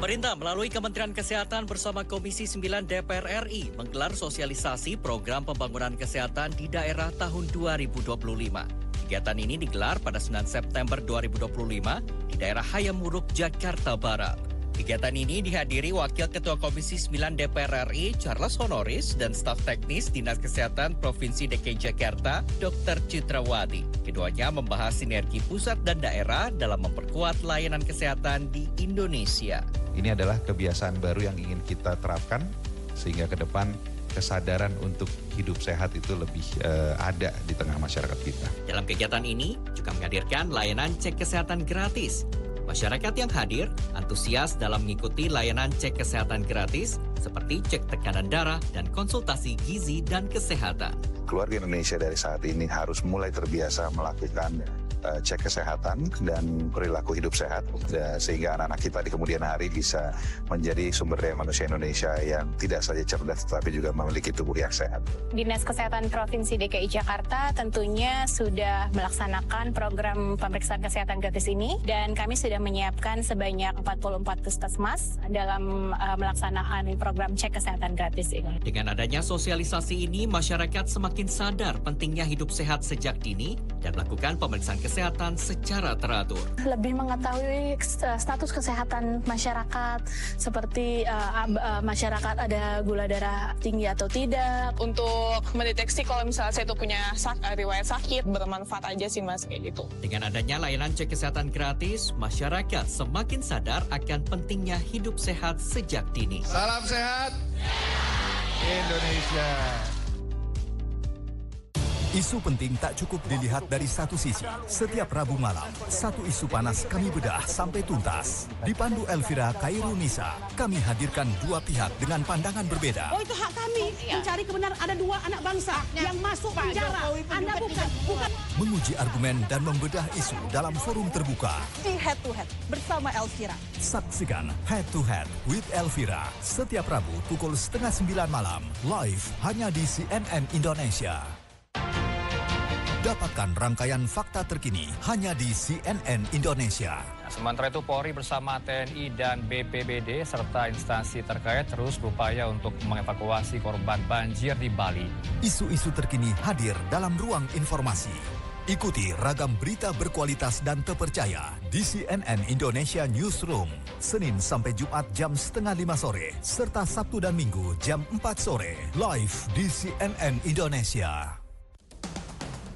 Pemerintah melalui Kementerian Kesehatan bersama Komisi 9 DPR RI menggelar sosialisasi program pembangunan kesehatan di daerah tahun 2025. Kegiatan ini digelar pada 9 September 2025 di daerah Hayamuruk, Jakarta Barat. Kegiatan ini dihadiri Wakil Ketua Komisi 9 DPR RI Charles Honoris dan staf teknis Dinas Kesehatan Provinsi DKI Jakarta Dr. Citrawati. Keduanya membahas sinergi pusat dan daerah dalam memperkuat layanan kesehatan di Indonesia. Ini adalah kebiasaan baru yang ingin kita terapkan sehingga ke depan kesadaran untuk hidup sehat itu lebih ada di tengah masyarakat kita. Dalam kegiatan ini juga menghadirkan layanan cek kesehatan gratis. Masyarakat yang hadir antusias dalam mengikuti layanan cek kesehatan gratis seperti cek tekanan darah dan konsultasi gizi dan kesehatan. Keluarga Indonesia dari saat ini harus mulai terbiasa melakukan cek kesehatan dan perilaku hidup sehat sehingga anak-anak kita di kemudian hari bisa menjadi sumber daya manusia Indonesia yang tidak saja cerdas tetapi juga memiliki tubuh yang sehat. Dinas Kesehatan Provinsi DKI Jakarta tentunya sudah melaksanakan program pemeriksaan kesehatan gratis ini dan kami sudah menyiapkan sebanyak 44 puskesmas dalam melaksanakan program cek kesehatan gratis ini. Dengan adanya sosialisasi ini, masyarakat semakin sadar pentingnya hidup sehat sejak dini dan melakukan pemeriksaan kesehatan secara teratur. Lebih mengetahui status kesehatan masyarakat, seperti masyarakat ada gula darah tinggi atau tidak. Untuk mendeteksi kalau misalnya saya itu punya riwayat sakit, bermanfaat aja sih Mas, kayak gitu. Dengan adanya layanan cek kesehatan gratis, masyarakat semakin sadar akan pentingnya hidup sehat sejak dini. Salam sehat Indonesia. Isu penting tak cukup dilihat dari satu sisi. Setiap Rabu malam, satu isu panas kami bedah sampai tuntas. Dipandu Elvira Kairunisa, kami hadirkan dua pihak dengan pandangan berbeda. Oh, itu hak kami mencari kebenaran. Ada dua anak bangsa yang masuk penjara. Anda bukan. Menguji argumen dan membedah isu dalam forum terbuka. Di Head to Head bersama Elvira. Saksikan Head to Head with Elvira setiap Rabu pukul 8:30 malam, live hanya di CNN Indonesia. Dapatkan rangkaian fakta terkini hanya di CNN Indonesia. Sementara itu Polri bersama TNI dan BPBD serta instansi terkait terus berupaya untuk mengevakuasi korban banjir di Bali. Isu-isu terkini hadir dalam ruang informasi. Ikuti ragam berita berkualitas dan terpercaya di CNN Indonesia Newsroom. Senin sampai Jumat jam 4:30 sore, serta Sabtu dan Minggu jam 4 sore. Live di CNN Indonesia.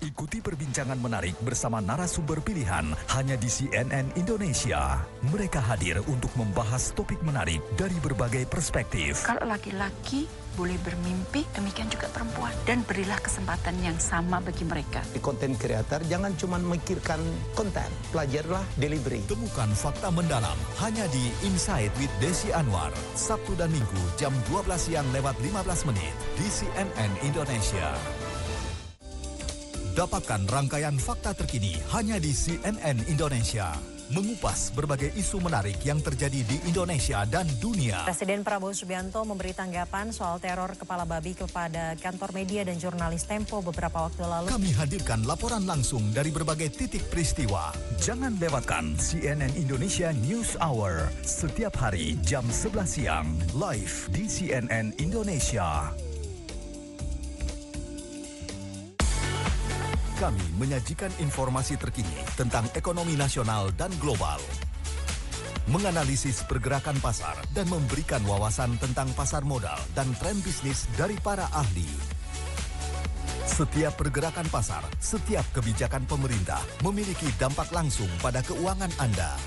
Ikuti perbincangan menarik bersama narasumber pilihan hanya di CNN Indonesia. Mereka hadir untuk membahas topik menarik dari berbagai perspektif. Kalau laki-laki boleh bermimpi, demikian juga perempuan. Dan berilah kesempatan yang sama bagi mereka. Di konten kreator jangan cuma memikirkan konten, pelajarlah delivery. Temukan fakta mendalam hanya di Insight with Desi Anwar. Sabtu dan Minggu jam 12 siang lewat 15 menit di CNN Indonesia. Dapatkan rangkaian fakta terkini hanya di CNN Indonesia. Mengupas berbagai isu menarik yang terjadi di Indonesia dan dunia. Presiden Prabowo Subianto memberi tanggapan soal teror kepala babi kepada kantor media dan jurnalis Tempo beberapa waktu lalu. Kami hadirkan laporan langsung dari berbagai titik peristiwa. Jangan lewatkan CNN Indonesia News Hour setiap hari jam 11 siang live di CNN Indonesia. Kami menyajikan informasi terkini tentang ekonomi nasional dan global, menganalisis pergerakan pasar dan memberikan wawasan tentang pasar modal dan tren bisnis dari para ahli. Setiap pergerakan pasar, setiap kebijakan pemerintah memiliki dampak langsung pada keuangan Anda.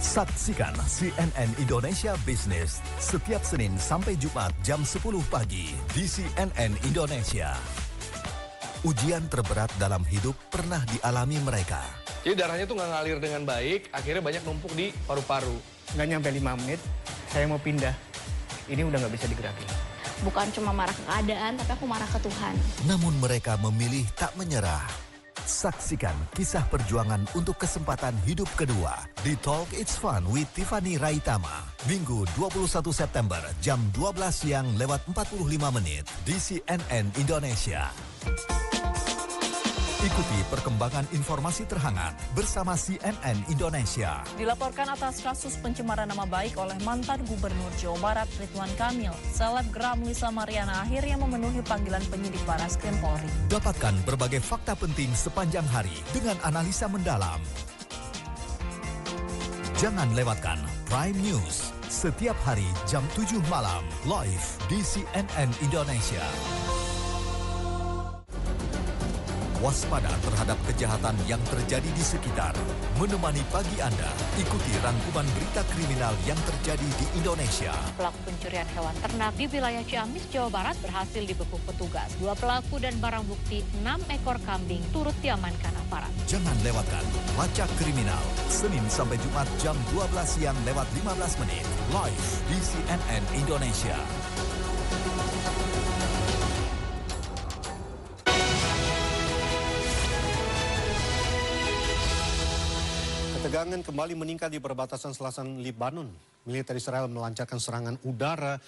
Saksikan CNN Indonesia Business setiap Senin sampai Jumat jam 10 pagi di CNN Indonesia. Ujian terberat dalam hidup pernah dialami mereka. Jadi darahnya tuh nggak ngalir dengan baik, akhirnya banyak numpuk di paru-paru. Nggak nyampe 5 menit, saya mau pindah. Ini udah nggak bisa digerakin. Bukan cuma marah ke keadaan, tapi aku marah ke Tuhan. Namun mereka memilih tak menyerah. Saksikan kisah perjuangan untuk kesempatan hidup kedua di Talk It's Fun with Tiffany Raitama. Minggu 21 September jam 12 siang lewat 45 menit di CNN Indonesia. Ikuti perkembangan informasi terhangat bersama CNN Indonesia. Dilaporkan atas kasus pencemaran nama baik oleh mantan Gubernur Jawa Barat Ridwan Kamil, selebgram Lisa Mariana akhirnya memenuhi panggilan penyidik Barreskrim Polri. Dapatkan berbagai fakta penting sepanjang hari dengan analisa mendalam. Jangan lewatkan Prime News setiap hari jam 7 malam live di CNN Indonesia. Waspada terhadap kejahatan yang terjadi di sekitar. Menemani pagi Anda, ikuti rangkuman berita kriminal yang terjadi di Indonesia. Pelaku pencurian hewan ternak di wilayah Ciamis, Jawa Barat berhasil dibekuk petugas. 2 pelaku dan barang bukti 6 ekor kambing turut diamankan aparat. Jangan lewatkan Lacak Kriminal, Senin sampai Jumat jam 12 siang lewat 15 menit. Live di CNN Indonesia. Ketegangan kembali meningkat di perbatasan selatan Lebanon. Militer Israel melancarkan serangan udara